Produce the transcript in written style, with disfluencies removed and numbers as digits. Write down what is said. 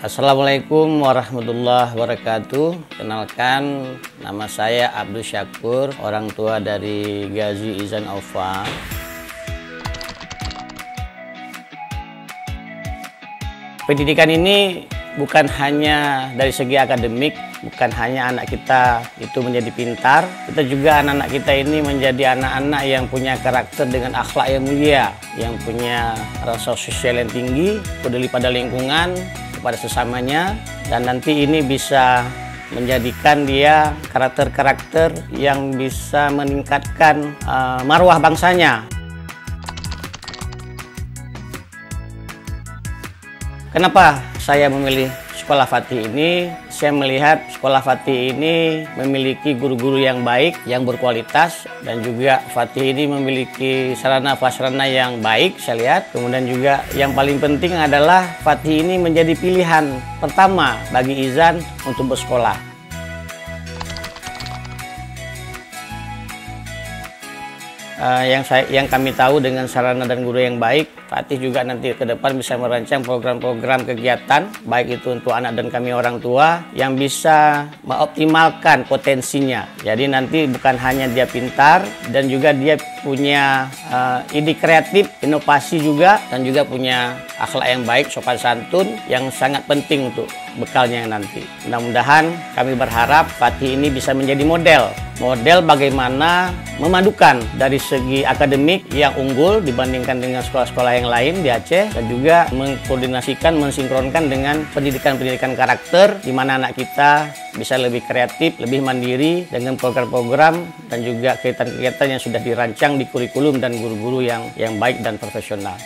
Assalamualaikum warahmatullahi wabarakatuh. Kenalkan, nama saya Abdul Syakur, orang tua dari Ghazi Izan Aufa. Pendidikan ini bukan hanya dari segi akademik, bukan hanya anak kita itu menjadi pintar, kita juga anak-anak kita ini menjadi anak-anak yang punya karakter dengan akhlak yang mulia, yang punya rasa sosial yang tinggi, peduli pada lingkungan, pada sesamanya, dan nanti ini bisa menjadikan dia karakter-karakter yang bisa meningkatkan marwah bangsanya. Kenapa saya memilih Sekolah Fatih ini? Saya melihat Sekolah Fatih ini memiliki guru-guru yang baik, yang berkualitas, dan juga Fatih ini memiliki sarana prasarana yang baik, saya lihat. Kemudian juga yang paling penting adalah Fatih ini menjadi pilihan pertama bagi Izan untuk bersekolah. Yang kami tahu dengan sarana dan guru yang baik, Fatih juga nanti ke depan bisa merancang program-program kegiatan, baik itu untuk anak dan kami orang tua, yang bisa mengoptimalkan potensinya. Jadi nanti bukan hanya dia pintar, dan juga dia punya ide kreatif, inovasi juga, dan juga punya akhlak yang baik, sopan santun, yang sangat penting untuk bekalnya nanti. Mudah-mudahan kami berharap Fatih ini bisa menjadi model bagaimana memadukan dari segi akademik yang unggul dibandingkan dengan sekolah-sekolah yang lain di Aceh, dan juga mengkoordinasikan, mensinkronkan dengan pendidikan-pendidikan karakter, di mana anak kita bisa lebih kreatif, lebih mandiri dengan program-program dan juga kegiatan-kegiatan yang sudah dirancang di kurikulum dan guru-guru yang baik dan profesional.